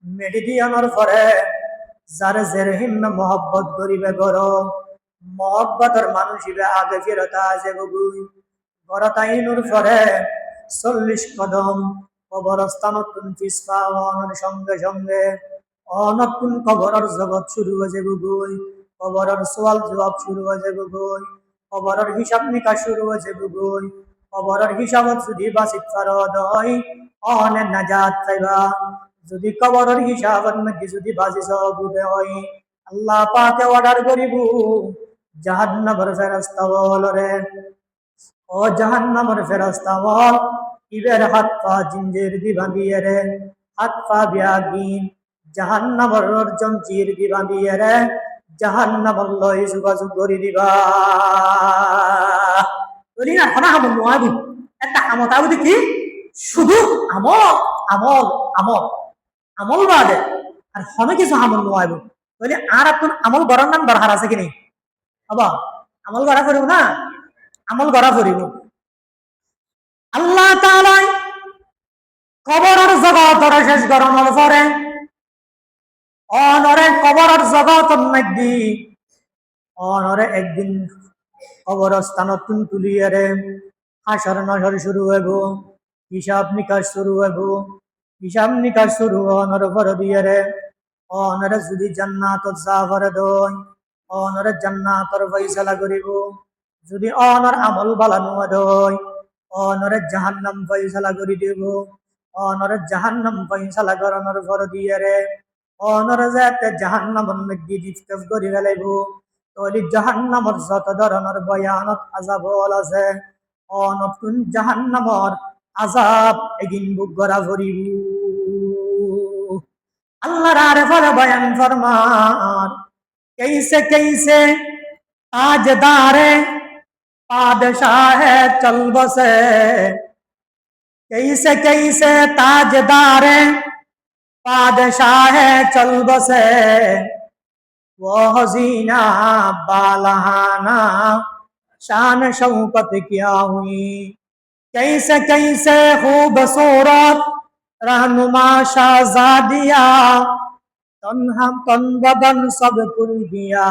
মেডি দিয়ানোর পরে যার জেরহিম মহব্বত করিবে গর মহব্বতের মানুষ হিবে আগে ফেরতা আছে বগুই গরতাইনুর পরে 40 কদম কবরস্থানতুন ফিসফা ওয়ানোর সঙ্গে সঙ্গে অনতুন কবরের জগৎ শুরু হয়ে বগুই কবরের সওয়াল জবাব শুরু হয়ে বগুই কবরের হিসাব নিকাশ শুরু হয়ে বগুই কবরের হিসাবত যদি বাসিত ফারদ হয় অনে নাজাত পাইবা যদি কবরের হিসাবত মধ্যে যদি বাজি সবুদে হয় আল্লাহ পাকে অর্ডার করিব জাহান্নামের ফেরেশতা বলরে ও জাহান্নামের ফেরেশতা বল ইবের হাত পা জিঞ্জির দি বাঁধিয়ে রে হাত পা বিয়াগিন জাহান্নামের জঞ্জির দি বাঁধিয়ে রে জাহান্নামের লই যোগাযোগ করে দিবা বলি না কোনা হামল নোয়াবি একটা আমত আবুদি কি শুধু আমল আমল আমল আমল বাদে আর হনে কিছু আমল নোয়াইব বলি আর আপন আমল গড়ার নাম দরকার আছে কি নেই আবা আমল গড়া করিব না আমল গড়া করিব আল্লাহ তাআলা কবরের জগৎ শেষ করানোর পরে অনরে কবরের জগতের মধ্যে অনরে একদিন কবরস্থানত তুলিয়ে রে হাসর নাসর শুরু হইব হিসাব নিকাশ শুরু হইব হিসাব নিকাশ শুরু অনর পর দিয়ে রে অনরে যদি জান্নাতত যাওয়ারে দই অনরে জান্নাতর ফয়সালা করিব যদি অনর আমল বালানো দই অনরে জাহান্নাম ফয়সালা করে দিব অনরে জাহান্নাম ফয়সালা করানোর পর দিয়ে রে অনরে যাতে জাহান্নামের মধ্যে ডিসকাস করে ফেলাইব তাহলে জাহান্নামের যত ধরনের ভয়ানক আযাব আছে অনতুন জাহান্নামের আযাব এদিন বুক করা করিব আল্লাহর আরেফারে বয়ান ফরমান कैसे कैसे ताजदारे पादशाह चल बसे कैसे कैसे ताजदारे पादशाह चल बसे वो हसीना बालहाना शान शौकत क्या हुई कैसे कैसे खूबसूरत रहनुमा शाहजादिया तन हम तन बदन सब कुल दिया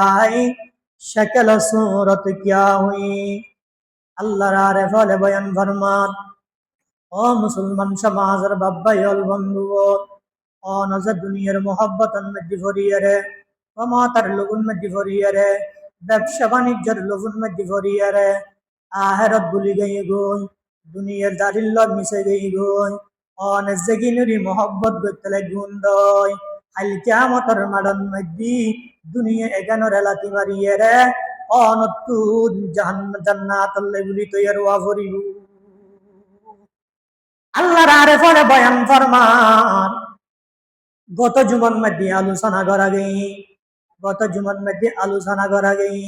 शक्ल सूरत क्या हुई আল্লাহর আরেফালে বয়ান ফরমান ও মুসলমান সমাজের বাব্বাইল বন্ধু ও নজর দুনিয়ার মোহাব্বতের মধ্যে ভরিয়ে রে ক্ষমতার লোভের মধ্যে ভরিয়ে রে ব্যবসা বাণিজ্যের লোভের মধ্যে ভরিয়ে রে আখিরাত ভুলি গই গই দুনিয়ার দারিল লগ মিশে গই গই অনেক জেগিনুরি মোহাব্বত করতে লাগুন দয় আল কিয়ামতের মাঠের মধ্যে দুনিয়া এগানো রেলাতি মারিয়ে রে অনতুন জান্নাতুল লেগুলি তৈয়ার ওয়া করিব আল্লাহর আরেফারে বয়ান ফরমান গত জুমার মধ্যে আলোচনা করা গই গত জুমার মধ্যে আলোচনা করা গই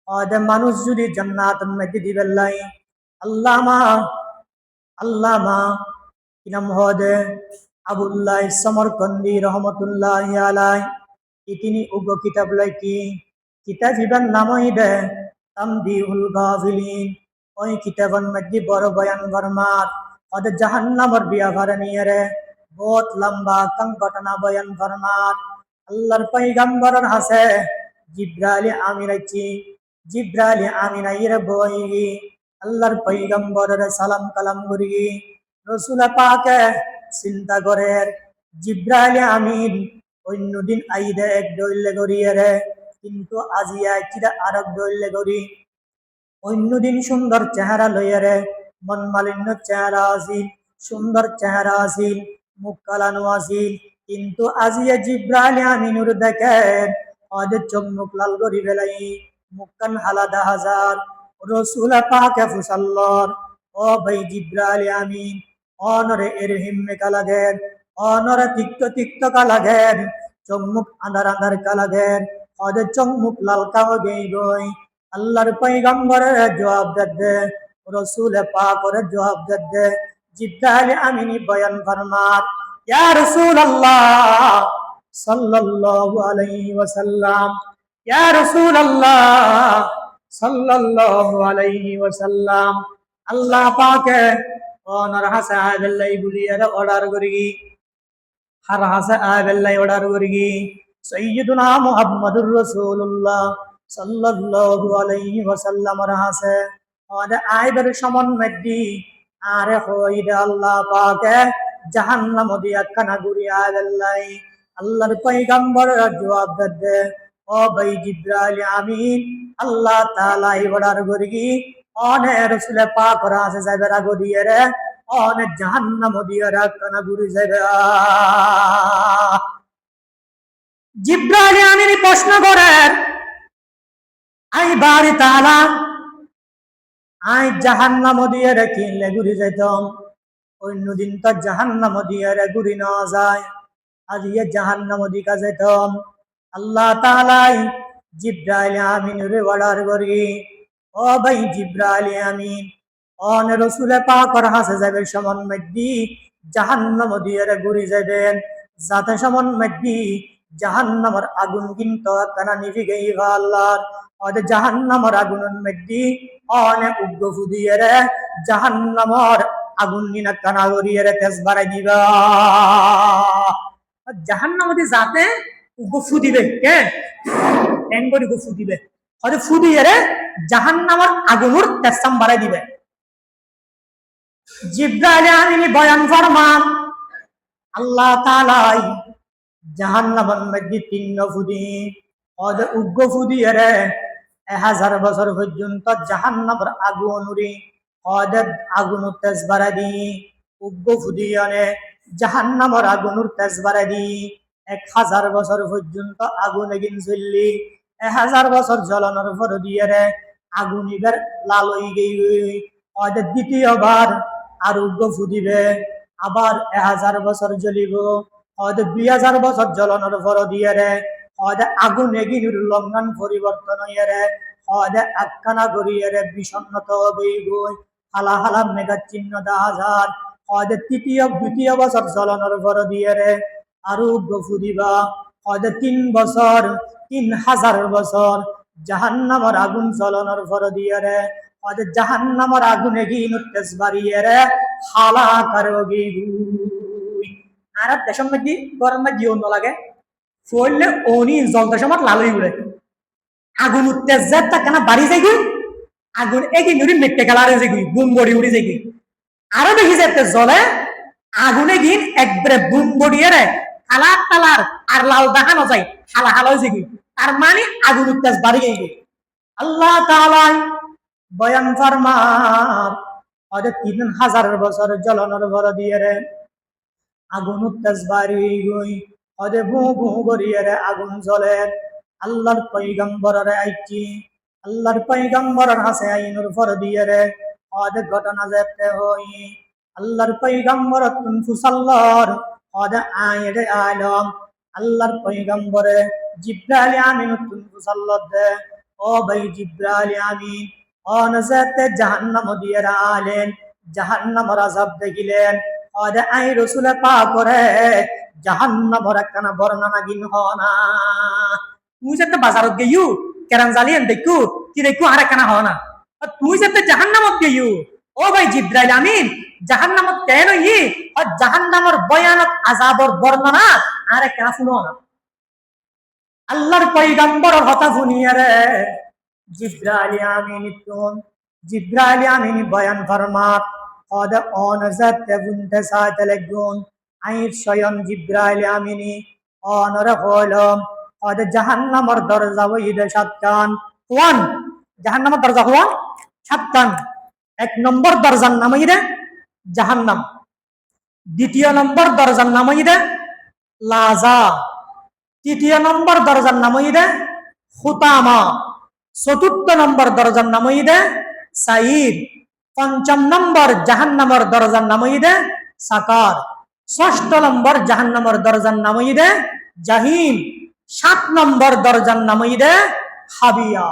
আদে মানুষ যদি জান্নাতের মধ্যে দিবেন লাই আল্লামা কি নাম হদে আবুল্লাহ সমরকন্দি রহমতুল্লাহ আলাই তিনি উগ্র কিতাব লাইকি কিতাব ইবার নাম হইবে তামদিহুল গাফিলিন ওই কিতাবের মধ্যে বড় বয়ান ফরমার ওদের জাহান্নামের বিয়াভারে নিয়ে রে বহুত লম্বা কম ঘটনা বয়ান ফরমার আল্লাহর পয়গম্বরের হাসে জিব্রাইল আমিন আইছি জিব্রাইল আমিন আইরে বই আল্লাহর পয়গম্বরের সালাম কালাম করি রাসূল পাকে চিন্তা করে জিব্রাইল আমিন অন্যদিন আইদে এক দইলে করিয়ে রে কিন্তু আজি আইছিরা আরেক দইলে করি অন্যদিন সুন্দর চেহারা লইয়া রে মন মালিন্য চেহারা আসিল সুন্দর চেহারা আসিল মুখ কালানো আসিল কিন্তু আজি জিব্রাইল আমিনুর দেখেন ওদের চোখ মুখ লাল করি ফেলাই মুখখান হালাদা হাজার রাসূল পাকে ফুসাল্লার ও ভাই জিব্রাইল আমিন অনরে এর হিম্মে কালাগেন অনরে তিক্ত তিক্ত কালাগেন চোখ মুখ আন্ধার আন্ধার কালাগেন ওদের চোখ মুখ লাল কাও গই গই আল্লাহর পয়গম্বরের জবাব দে রাসূল পাকের জবাব দে জিব্রাইল আমিনি বয়ান ফরমার ইয়া রাসূলুল্লাহ সাল্লাল্লাহু আলাইহি ওয়াসাল্লাম ইয়া রাসূলুল্লাহ সাল্লাল্লাহু আলাইহি ওয়াসাল্লাম আল্লাহ পাকে অনর হাসাবিল্লাহ বুলিয়ার অর্ডার করি har hasa abellai odar gorgi sayyiduna muhammadur rasulullah sallallahu alaihi wasallam rahase ode aiber samon meddi are hoide allah paake jahannam dia kana guri abellai আল্লাহর পয়গম্বর জবাব দে ও ভাই জিব্রাইল আমিন আল্লাহ তাআলা ইবরার গরিগি অনে রাসূল পাক রাসে যাবেরা গদিয়ে রে অনে জাহান্নাম দিয়ে রাখনা গুরি যাবে জিব্রাইল আমিন প্রশ্ন করে আই বাড়ি তাআলা আই জাহান্নাম দিয়ে রেখে গুরি যাইতাম অন্যদিন তো জাহান্নাম দিয়ে রে গুরি না যায় আজ ইয়ে জাহান্নাম দিকা যেতাম আল্লাহ তাআলাই জিব্রাইল আমিন রে ওয়ার্ডার করি ও ভাই জিব্রাইল আমিন অন রাসূল পাক হাসে যাবে সমন মধ্যে জাহান্নাম দিয়ে রে ঘুরে যাবেন যাতে সমন মধ্যে জাহান্নামের আগুন কিন্তু কানা নিভে গইবা আল্লাহ ওদের জাহান্নামের আগুনের মধ্যে অনেক উগ্র দিয়ে রে জাহান্নামের আগুন নিনা কানা গড়িয়ে রে তেজ বাড়াই দিবা জাহান্নাম যাতে ফু দিবে কে এঙ্গরি ফু দিবে হয়তো ফু দিয়ে রে জাহান্নামের আগুনের তেসাম বাড়াই দিবে জিব্রাইল আমিন বয়ান ফরমান আল্লাহ তাআলা জাহান্নামের মধ্যে তিন ফুদি হয়তো উগ্র ফু দিয়ে রে 1000 বছর পর্যন্ত জাহান্নামের আগুনরি হয়তো আগুন তেজ বাড়াই দি উগ্র ফু দিয়ে জাহান্নামের আগুনের তেজ বাড়াই দি 1000 বছর পর্যন্ত আগুন এগিন চললি 1000 বছর জ্বলানোর পর দিয়ে রে আগুন এবার লাল হয়ে গই হয়তো দ্বিতীয়বার আর উগ্র ফুদিবে আবার 1000 বছর জ্বলিব হয়তো 2000 বছর জ্বলানোর পর দিয়ে রে হয়তো আগুন এগিন লঙ্ঘন পরিবর্তন হয়ে রে হয়তো একখানা গড়িয়ে রে বিষণ্ণত হয়ে গই হালা হালা মেঘা চিহ্ন 10,000 হয়তো দ্বিতীয় বছর জ্বলানোর পর দিয়ে রে আরো গফু দিবা হয়তো 3 বছর 3000 বছর জাহান্নামের আগুন জ্বলানোর পর দিয়ে রে হয়তো জাহান্নামের আগুনে গিয়ে তেজ বাড়িয়ে রে হালা কারোগি আর দেশের মধ্যে গরম মধ্যে জীবন লাগে ফলে ওনি জলতে সময় লালই উড়ে আগুন তেজ যাত কেনা বাড়ি যাই আগুন এগিয়ে নুরি মেটে কালারে যাই বুম বড়ি উড়ে যাই আরো বেশি যেতে জ্বলে আগুনে গিন একবারে বুম বড়িয়ে রে কালার কালার আর লাল দেখানো যায় হালা হালা হয়েছে কি তার মানে আগুন তেজ বাড়ি গিয়ে আল্লাহ তাআলা বয়ান ফরমান হয়তো 3000 বছর জ্বলানোর পর দিয়ে রে আগুন তেজ বাড়ি গই হয়তো ভু ভু করিয়ে রে আগুন জ্বলে আল্লাহর পয়গম্বরের আইছি আল্লাহর পয়গম্বরের হাসে আইনের পর দিয়ে রে হয়তো ঘটনা যেতে হই আল্লাহর পয়গম্বর তুনফুসাল্লাহর হয়তো আইরে আলম আল্লাহর পয়গম্বরে জিব্রাইল আমিন তুনফুসাল্লাহ দে ও ভাই জিব্রাইল আমিন অনজাতে জাহান্নাম দিয়ে আলেন জাহান্নামের আযাব দেখিলেন হয়তো আই রাসূল পাক করে জাহান্নামের একখানা বর্ণনা গিন হনা তুই যেতে বাজারত গেইউ কেরান জালিয়েন দেখু কি দেখু আর একখানা হনা তুই যেতে জাহান্নামত গেইউ ও ভাই জিব্রাইল আমিন জাহান্নামত কেন ই আর জাহান্নামের ভয়ানক আযাবের বর্ণনা আর একখানা শুনো না আল্লাহর পয়গম্বরের কথা শুনিয়ে রে জিব্রাইল আমিন বয়ান ফরমাত قد أنزلت بنتسات لجون عيد شيئا جبرائيل آميني أنر خولم قد جهنم الدرزة ويد شتان وان جهنم الدرزة وان شتان এক নম্বর দরজার নাম হইছে জাহান্নাম দ্বিতীয় নম্বর দরজার নাম হইছে লাজা তৃতীয় নম্বর দরজার নাম হইছে খুতামা চতুর্থ নম্বর দরজার নাম হইছে সাইর পঞ্চম নম্বর জাহান্নামের দরজার নাম হইছে সাকার ষষ্ঠ নম্বর জাহান্নামের দরজার নাম হইছে জাহিম 7 নম্বর দরজার নাম হইছে হাবিয়া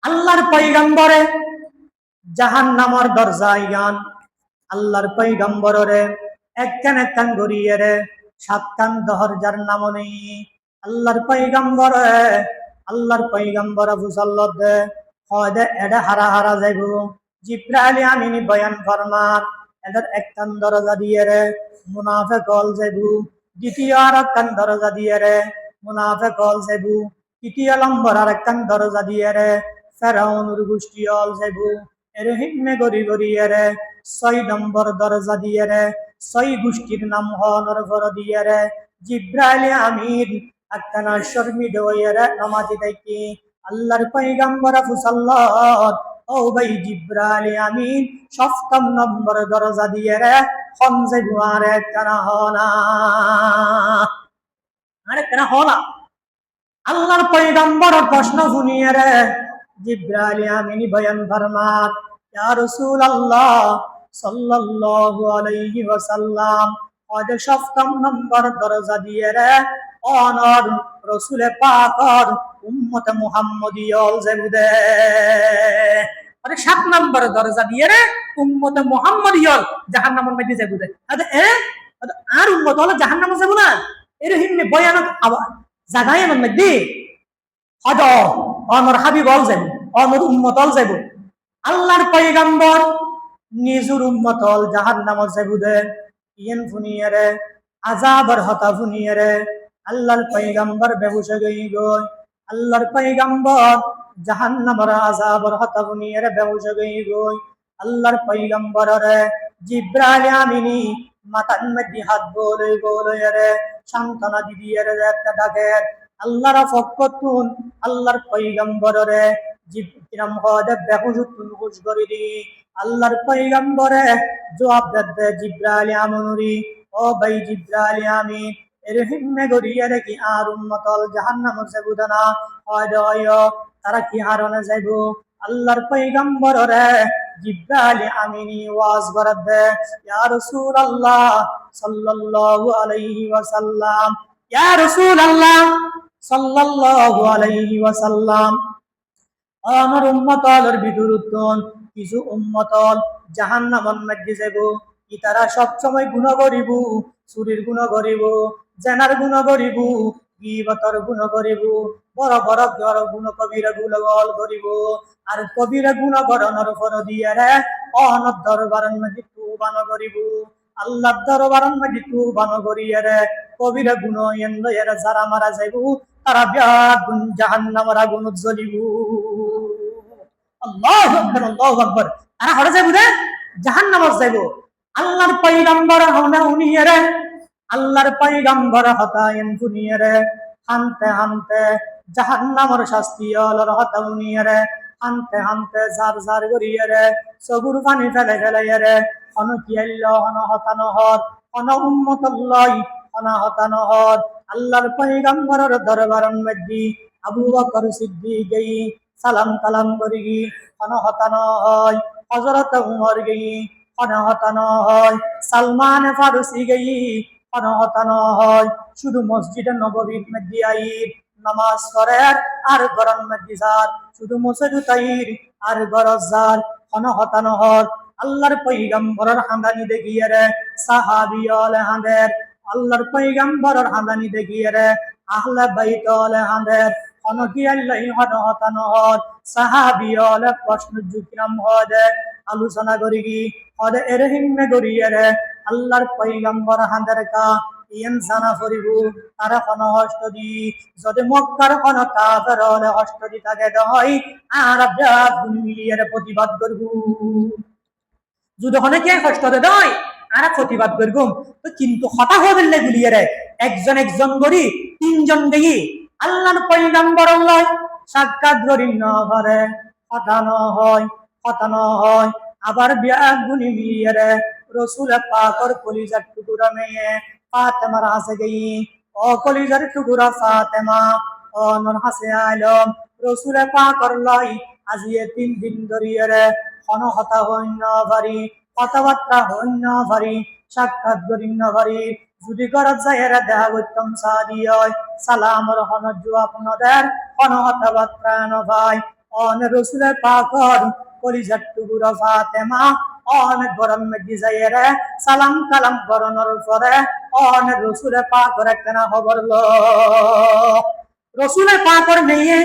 আল্লাহর পয়গম্বরে জাহান্নামের দরজায় গান আল্লাহর পয়গম্বরে একখান একখান গড়িয়ে রে 7খান দরজার নাম নেই আল্লাহর পয়গম্বর আবু সাল্লাল্লাহু আলাইহি হয়তো এটা হারা হারা যাইব জিব্রাইল আমিন বয়ান ফরমান এটার একখান দরজা দিয়ে রে মুনাফিক হল যাইব দ্বিতীয় আর একখান দরজা দিয়ে রে মুনাফেক হল যাইবু, তৃতীয় নম্বর আর একখান দরজা দিয়ে রে ফেরাউনের গোষ্ঠী হল যাইবু। এর হিম্মে গড়ি গড়িয়ে রে 6 নম্বর দরজা দিয়ে রে 6 গোষ্ঠীর নাম হনর ঘর দিয়ে রে জিব্রাইল আমিন একখানা শর্মি দইয়ে রে নামাজি দেখি আল্লাহর পয়গম্বর ফুসাল্লাত ও ভাই জিব্রাইল আমিন 7 নম্বর দরজা দিয়ে রে খমজে গুয়ারে একখানা হনা আরেকখানা হনা আল্লাহর পয়গম্বর প্রশ্ন শুনিয়ে রে জিব্রাইল আমিন বয়ান ফরমান ইয়া রাসূলুল্লাহ সাল্লাল্লাহু আলাইহি ওয়াসাল্লাম ওই 7 নম্বর দরজা দিয়ে রে অনর রাসূল পাকর উম্মত মুহাম্মদিয়ল জেবুদে আরে 7 নম্বর দরজা দিয়ে রে উম্মত মুহাম্মদিয়ল জাহান্নামের মধ্যে জেবুদে আর উম্মত হলো জাহান্নামে যাবো না এরহিম ভয়ানক জাগায় মধ্যে হদ অনর হাবিব হল যাব অনর উম্মত হল যাব আল্লাহর পয়গম্বর নিজুর উম্মত হল জাহান্নামে যাবুদে ইয়েন ফুনিয়ারে আযাবার হতা ফুনিয়ারে আল্লাহর পয়গম্বর বেহুশ হয়ে গই আল্লাহর পয়গম্বর জাহান্নামের আযাবার হতা ফুনিয়ারে বেহুশ হয়ে গই আল্লাহর পয়গম্বর রে জিব্রাইল আমিনী মাথার মধ্যে হাত বলে বলে রে সান্ত্বনা দিয়ে রে একটা ডাকে আল্লাহর ফকতুন আল্লাহর পয়গম্বর রে জিব্রাইল হদে বেহুশুতুন খুশ করে দি আল্লাহর পয়গম্বরে জবাব দে জিব্রাইল আমনুরি ও ভাই জিব্রাইল আমিন এর হিম্মে গড়িয়ে রে কি আর উম্মতল জাহান্নামে যাবুদানা হয় দয় তারা কি হারনে যাইব আল্লাহর পয়গম্বর রে জিব্রাইল আমিনী ওয়াজ করবে ইয়া রাসূলুল্লাহ সাল্লাল্লাহু আলাইহি ওয়াসাল্লাম ইয়া রাসূলুল্লাহ সাল্লাল্লাহু আলাইহি ওয়াসাল্লাম আমার উম্মতলের বিদুরুত্তন কিছু উম্মতল জাহান্নামের মধ্যে যাব ইতারা সব সময় গুনাহ করিব চুরির গুনাহ করিব জেনার গুনাহ করিব গীবতের গুনাহ করিব বড় বড় বড় গুনাহ কবিরা গুনাহ করিব আর কবিরা গুনাহ করণের পর দিয়ে রে অনর দরবারের মধ্যে তওবা করিব আল্লাহর দরবারের মধ্যে তওবা করিয়ে রে কবিরা গুনাহ এন্দ এরা যারা মারা যাইব তারা বিয়াগুন জাহান্নামের আগুন জ্বলিব আল্লাহু আকবার আল্লাহু আকবার তারা হরে যাইব রে জাহান্নামে যাইব আল্লাহর পয়গম্বর হনা উনিয়ে রে আল্লাহর পয়গম্বর হতায়েন দুনিয়া রে হানতে হানতে জাহান্নামের শাস্তি আল্লাহর হতা উনিয়ে রে হানতে হানতে জার জার করিয়ে রে সবুর পানি ফেলে ফেলে রে অন কি আল্লাহ অন হতানো হর অন উম্মতুল্লাহ অন হতানো হর আল্লাহর পয়গম্বরের দরবারের মধ্যে আবু বকর সিদ্দিক গই সালাম কালাম করি অন হতানো হয় হযরত উমর গই অন হতানো হয় সালমান ফারুসি গই অন হতানো হয় শুধু মসজিদে নববীর মধ্যে আইর নামাজ পড়ে আর গরম মধ্যে যার শুধু মসজিদ তাইর আর গরজ যার অন হতানো হয় আল্লাহর পয়গম্বরের হাঁদানি দেখিয়ে রে সাহাবিয়ল হাঁদের আল্লাহর পয়গম্বরের হাঁদানি দেখিয়ে রে আহলে বাইতল হাঁদের অনকি আল্লাহ হন হতানো হয় সাহাবিয়ল প্রশ্ন যুক্রাম হদে আলোচনা করি কি হদে এর হিম্মে করিয়ে রে আল্লাহর পয়গম্বর হাঁদের কা ইয়েন জানা করিব তারা কোন হস্ত দি যদি মক্কার কোন কাফের হলে হস্ত দি থাকে হয় আর মিলিয়ে প্রতিবাদ করব যদি অনেকে কষ্ট দেয় আর প্রতিবাদ করব তো কিন্তু হতা হবে গুলিয়ে রে একজন একজন করি তিনজন দেখি আল্লাহর পয়গম্বর লয় সাক্ষাৎ করি না পারে হতানো হয় আবার বিয়াগুনি মিলিয়ে রে রসুল পাকর কলিজার টুকুরা মেয়ে ফাতেমার হাসে গই ও কলিজার টুকুরা ফাতেমা ও নর হাসে আলম রসুল পাকর লয় আজিয়ে 3 দিন ধরিয়ে রে হতা হইন ভারি কথাবার্তা হইন ভারি সাক্ষাৎ করিন ভারি যদি করত যায় এরা দেখা করতাম সাদিয় সালামর হন জবাব নদের কথাবার্তা ন ভাই অন রসুল পাকর কলিজার টুকুরা ফাতেমা অনেক গরম মেঘি যায় রে সালাম কালাম গরমের পরে অনেক রসুল পাকর একটা খবর লো রসুল পাকর মেয়ে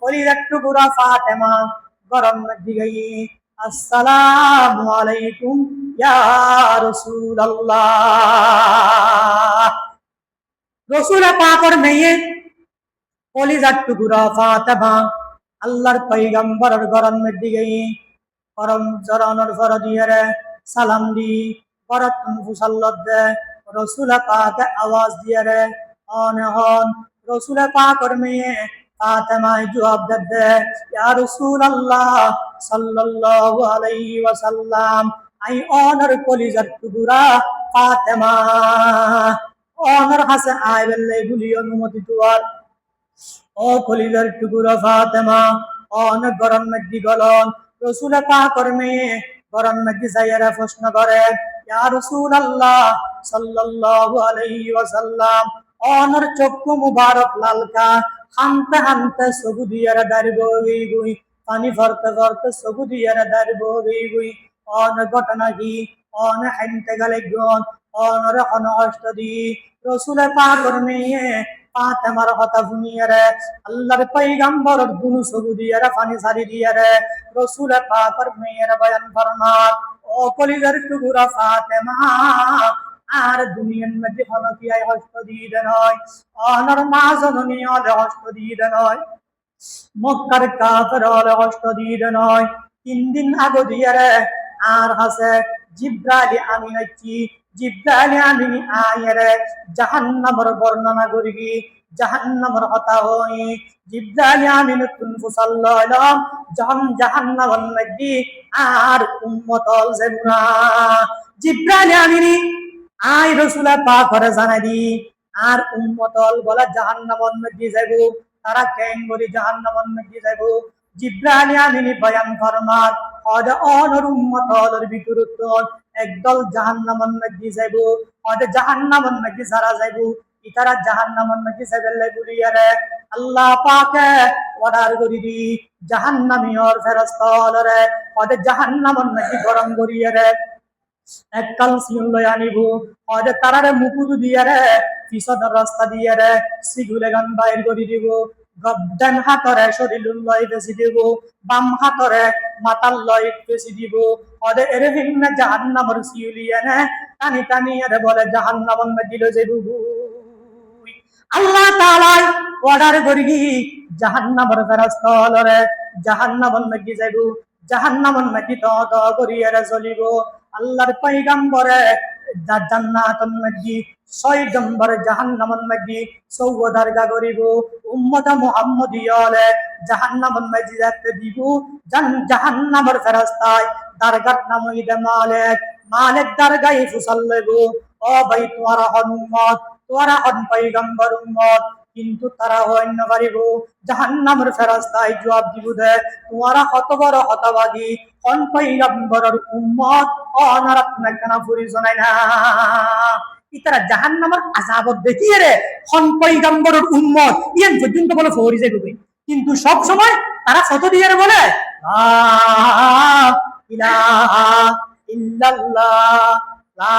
কলিজার টুকুরা ফাতেমা গরম মেঘি গই আসসালামু আলাইকুম ইয়া রাসূলুল্লাহ রসুল পাকের মেয়ে কলিজার টুকরা ফাতেমা আল্লাহর পয়গম্বরের গরম দিকে করম জরানোর ফর দিয়ে সালাম দি করত মুসাল্লাত দে রসুল পাকে আওয়াজ দিয়ে রে অন হন রসুল পাকের মেয়ে ফাতেমায় জবাব দে ইয়া রাসূলুল্লাহ সাল্লাল্লাহু আলাইহি ওয়াসাল্লাম আই অনার কলিজার টুকরা ফাতেমা অনার হাসে আই বললে গুলি অনুমতি দুয়ার ও কলিজার টুকরা ফাতেমা অন গরম মধ্যে গলন রসুল পাকের মেয়ে গরম মধ্যে যাইরা প্রশ্ন করে ইয়া রাসূলুল্লাহ সাল্লাল্লাহু আলাইহি ওয়াসাল্লাম অনর চক্ষু মুবারক লালকা হানতে হানতে সবু দিয়ারা দাঁড়িয়ে গই পানি ভরতে ভরতে সবু দিয়ারা দাঁড়িয়ে গই অন ঘটনা কি অন হানতে গেলে গন অনর হন অষ্ট দি রসুল পাকের মেয়ে ফাতেমার কথা শুনিয়ারে আল্লাহর পয়গম্বরের দুনু সবু দিয়ারা পানি সারি দিয়ারে রসুল পাকের মেয়ের বয়ান ফরমান ও কলিজার টুকরা ফাতেমা আর দুনিয়ার মধ্যে হলো কি আই হস্ত দিয়ে নয় অনর মা জননী হলে হস্ত দিয়ে নয় মক্কার কাফের হলে হস্ত দিয়ে নয় 3 দিন আগে দিয়ারে আর হাসে জিব্রাইল আমিন হচ্ছি জিব্রাইল আমিন আয়ারে জাহান্নামের বর্ণনা করিবি জাহান্নামের কথা হই জিব্রাইল আমিন তুন সাল্লাল্লাহু জাহান্নামের মধ্যে আর উম্মতল যাবনা জিব্রাইল আমিন আই রাসূল পাক করে জানাই দি আর উম্মতল বলা জাহান্নামের মধ্যে যাইব তারা কেন বলি জাহান্নামের মধ্যে যাইব জিব্রাইল আমিন বয়ান ফরমান ওদে অনর উম্মতলের ভিতরত একদল জাহান্নামের মধ্যে যাইব ওদে জাহান্নামের মধ্যে যারা যাইব ইতারা জাহান্নামের মধ্যে যাইবে বলিয়ারে আল্লাহ পাকে অর্ডার করি দি জাহান্নামীর ফেরেশতালরে ওদে জাহান্নামের মধ্যে গরম করিয়ারে এককাল সিউল লই আনিব ওদে তারারে মুকুট দিয়ারে পিছনের রাস্তা দিয়ারে সিগুলে গান বাইর করে দিব গদ্দান হাতরে শরীরুল লই বেশি দিব বাম হাতরে মাতাল লই বেশি দিব ওদে এরে হিন্ন জাহান্নামের সিউলিয়ানে টানি টানি এরে বলে জাহান্নামের মধ্যে লই যাইব আল্লাহ তাআলা অর্ডার করি জাহান্নামের ফেরেশতালরে জাহান্নামের মধ্যে যাইব জাহান্নামের মধ্যে দ করিয়ারে চলিব আল্লাহর পয়গম্বরে জান্নাতের মধ্যে 6 নম্বর জাহান্নামের মধ্যে সৌদারগা করিব উম্মত মুহাম্মদিয়ালে জাহান্নামের মধ্যে যেতে দিব জাহান্নামের ফেরেশতায় দরগার নাম ইদে মালিক মালিক দরগায় ফুসাল্লেব ও ভাই তোমার উম্মত তোরা হন পয়গম্বর উম্মত কিন্তু তারা অন্য পারিব জাহান্নামের ফেরেশতায় জবাব দিব দে তোরা কত বড় হতভাগী হন পয়গম্বরের উম্মত অনারাত নাকনা পরিচয় না ইতারা জাহান্নামের আযাবত দেখিয়ে রে হন পয়গম্বরের উম্মত ইয়ান পর্যন্ত বলে ফরি যাবে কিন্তু সব সময় তারা কত দিয়ে বলে লা ইলাহা ইল্লাল্লাহ লা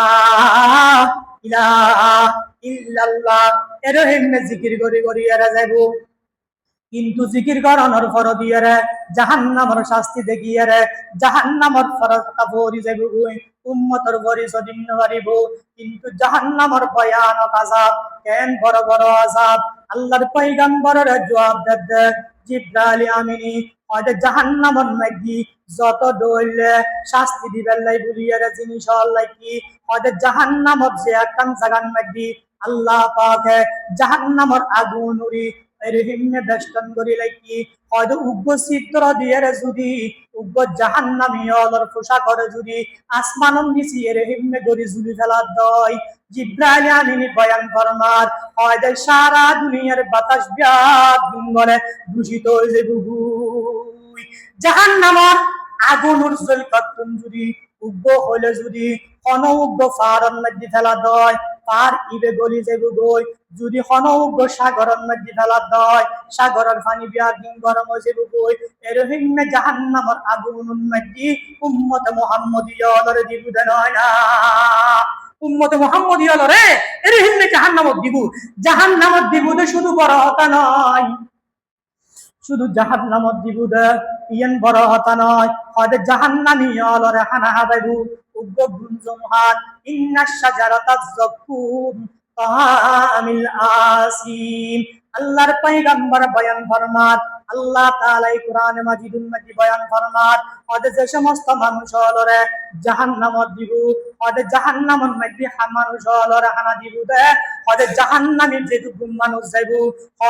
ইলাহা ইল্লাল্লাহ এরহিম জিকির করি করি এরা যাইব কিন্তু জিকির করানোর পর দিয়ে রে জাহান্নামের শাস্তি দেখিয়ে রে জাহান্নামের ফরকটা ভরি যাইব উম্মতের ভরি সদিন পারিব কিন্তু জাহান্নামের ভয়ানক আযাব কেন বড় বড় আযাব আল্লাহর পয়গম্বরের জবাব দে জিব্রাইল আমিনী ওদের জাহান্নামের মধ্যে যত দইলে শাস্তি দিবেন লাই বলিয়ে রে জিনিস আল্লাহ কি ওদের জাহান্নামের যে একখান জায়গার মধ্যে আল্লাহ পাকে জাহান্নামের আগুন উড়ি এরহিমে বেষ্টন করি লাইকি হয়তো উগ্র চিত্র দিয়ে যদি উগ্র জাহান্নামী অলর পোশাক করে যদি আসমানন নিচি এরহিমে গড়ি ঝুলি ফেলার দয় জিব্রাইল আমিন বয়ান ফরমার হয়তো সারা দুনিয়ার বাতাস ব্যাগ গুঙ্গলে দূষিত হয়ে যাবে জাহান্নামের আগুন উজ্জ্বল করতুন যদি উগ্র হইলে যদি অনউগ্র ফারন মধ্যে ফেলা দয় পার ইবে গলি যাইব গই যদি অনউগ্র সাগরের মধ্যে ফেলা দয় সাগরের পানি বিয়ার দিন গরম হয়ে যাইব গই এরহিমে জাহান্নামের আগুন মধ্যে উম্মত মুহাম্মদিয়ালরে দিব দেয় না উম্মত মুহাম্মদিয়ালরে এরহিমে জাহান্নামত দিব শুধু বড় হতা নয় শুধু জাহান্নামত দিব দে ইয়ান বড় হতা নয় হয়তো জাহান্নামী অলরে হানা হাবাইবু উগ্র গুঞ্জমহান ইন্নাশ শাজারাতাজ যাকুম তাআমিল আসিম। আল্লাহর পয়গম্বর বয়ান ফরমান, আল্লাহ তাআলা এই কোরআনে মাজিদুল মধ্যে বয়ান ফরমান, ওদের যে সমস্ত মানুষ হলরে জাহান্নামত দিব, ওদের জাহান্নামের মধ্যে মানুষ হলরে হানা দিব দে, ওদের জাহান্নামে যে দুগুম মানুষ যাইব,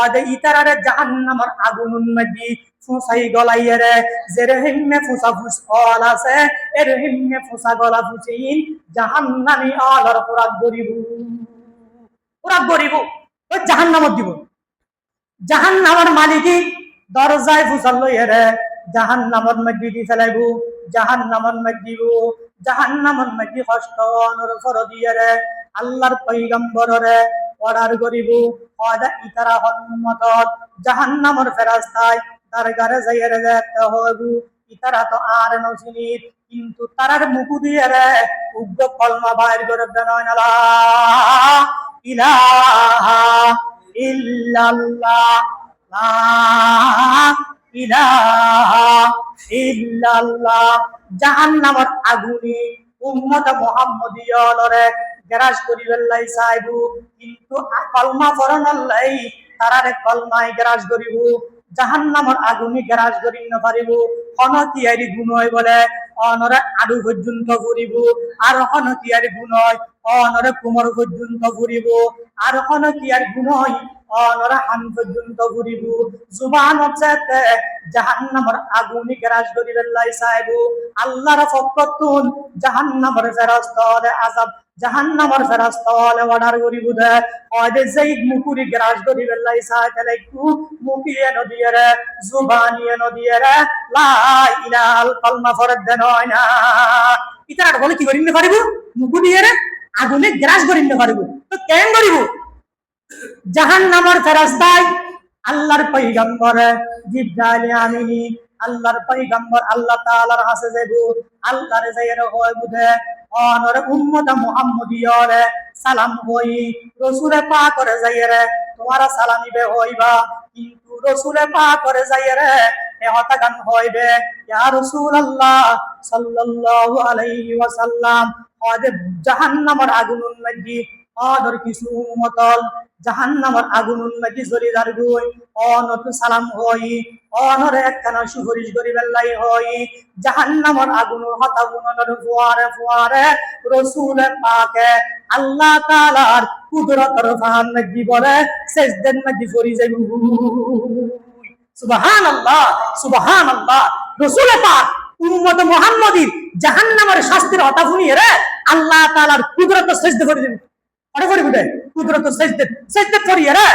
ওদের ইতারারে জাহান্নামের আগুনের মধ্যে ফুসাই গলাইয়ে রে, যে রহিমে ফুসা ফুস অল আছে এ রহিমে ফুসা গলা ফুসিন জাহান্নামী অলর পুরাক গরিব, পুরাক গরিব ওই জাহান্নামত দিব। জাহান্নামের মালিকি দরজায় ফুসাল লইয়ে রে জাহান্নামের মধ্যে দি ফেলাইব, জাহান্নামের মধ্যে দিব, জাহান্নামের মধ্যে কষ্ট অনর ফর দিয়ে রে আল্লাহর পয়গম্বররে অর্ডার করিব, ওদা ইতারা হন্মত জাহান্নামের ফেরেশতায় দরগারে যাইয়ে রে যেতে হইব। ইতারা তো আর নসিনিত, কিন্তু তারার মুখ দিয়ে রে উগ্র কলমা বাইর করে দেন, লা ইলাহা ইল্লাল্লাহ, লা ইলাহা ইল্লাল্লাহ। জাহান্নামের আগুনে উম্মত মুহাম্মদিয়লরে গ্রাস করিবেন লাই চাইবু, কিন্তু কলমা পড়ানোর লাই তারারে কলমায় গ্রাস করিব, জাহান্নামের আগুনে গ্রাস করি না পারিব। অনতিয়ারি গুণ হয় বলে অনরে আডু পর্যন্ত ফুরিব, আর অনতিয়ারি গুণ হয় অনরে কোমর পর্যন্ত ফুরিব, আর অনতিয়ার গুণ হয় অনরে হান পর্যন্ত ফুরিব। জুবান হচ্ছে জাহান্নামের আগুনে গ্রাস করিবেন লাই চাইব। আল্লাহর পক্ষতুন জাহান্নামের ফেরেশতারে আযাব জাহান্নামের ফেরেশতারে অর্ডার করিব দে, ওদে যেই মুকুরি গ্রাস করিবেন লাই চাইতে একটু মুখিয়ে নদিয়ে রে জুবানিয়ে নদিয়ে রে লা ইলাহাল কলমা ফরদ দেন হয় না। ইতারা বলে কি করিতে পারিব, মুকু দিয়ে রে আগুনে গ্রাস করিতে পারিব। তো কেন করিব? জাহান্নামের ফেরেশতায় আল্লাহর পয়গম্বর জিবরাইল আমিনি আল্লাহর পয়গম্বর আল্লাহ তাআলার কাছে যাইব, আল্লাহরে যাইরা হয় বুঝে অনর উম্মত মুহাম্মদিয়রে সালাম হই, রাসূলে পাক করে যাইরা তোমারা সালামিবে হইবা, কিন্তু রাসূলে পাক করে যাইরা এ হতা গান হইবে, ইয়া রাসূলুল্লাহ সাল্লাল্লাহু আলাইহি ওয়াসাল্লাম ওদে জাহান্নামের আগুনের মধ্যে অদর কিছু উম্মতল জাহান্নামের আগুনের মধ্যে জড়ি দাঁড়গই অনত সালাম হই, অনরে একখানা সুপারিশ করিবেন লাই হই। জাহান্নামের আগুনের হতা গুণনের ফুয়ারে ফুয়ারে রাসূলে পাকে আল্লাহ তাআলার কুদরতের ফাহাম মধ্যে বলে সেজদার মধ্যে পড়ি যাইব। সুবহানাল্লাহ সুবহানাল্লাহ। রাসূলে পাক উম্মত মুহাম্মদীর জাহান্নামের শাস্তির হতা শুনিয়ে রে আল্লাহ তাআলার কুদরত সেজদা করে দিবেন, আরে করিব দে কুদরত সেজদা সেজদা করিয়ে রে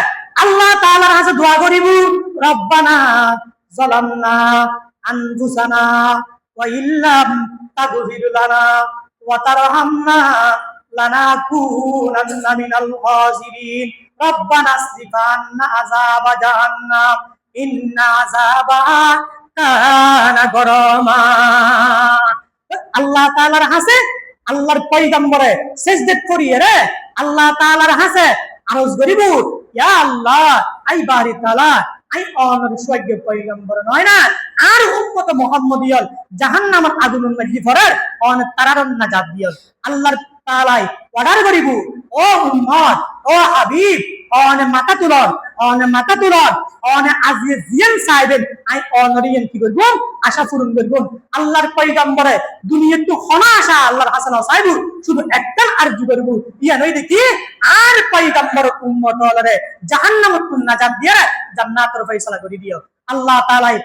আল্লাহ তাআলার কাছে দোয়া করিব, রব্বানা যালামনা আনফুসানা ওয়া ইল্লাম তাগফির লানা ওয়া তারহামনা লানাকুনান্না মিনাল খাসিরিন, রব্বানা আসরিফ আন্না আযাবা জাহান্নাম ইন্না আযাবাহা কানা গরামা। আল্লাহ তাআলার কাছে আল্লাহর পয়গম্বরে সিজদা করিয়ে রে আল্লাহ তাআলার কাছে আরজ করিব, ইয়া আল্লাহ আই বারি তাআলা আই অনর সৈয়দ পয়গম্বর নয় না আর উম্মত মুহাম্মদিয়ল জাহান্নামের আগুনের মধ্যে পড়ে অন তারারন নাজাত দিও। আল্লাহর তাআলাই অর্ডার করিব, ও উম্মত ও হাবিব অনে মাথা তুলন অনে মাথা তুলন অনে আজিয়ে জিয়ান সাহেবেন আই অনরিয়েন কি করব আশা পূরণ করব। আল্লাহর পয়গম্বরে দুনিয়া তো খনা আশা আল্লাহর হাসান সাহেব শুধু একটা আরজু করব, ইয়া নই দেখি আর পয়গম্বর উম্মত হলরে জাহান্নামের নাজাত দিয়ে জান্নাতের ফয়সালা করে দিও। আল্লাহ তাআলাই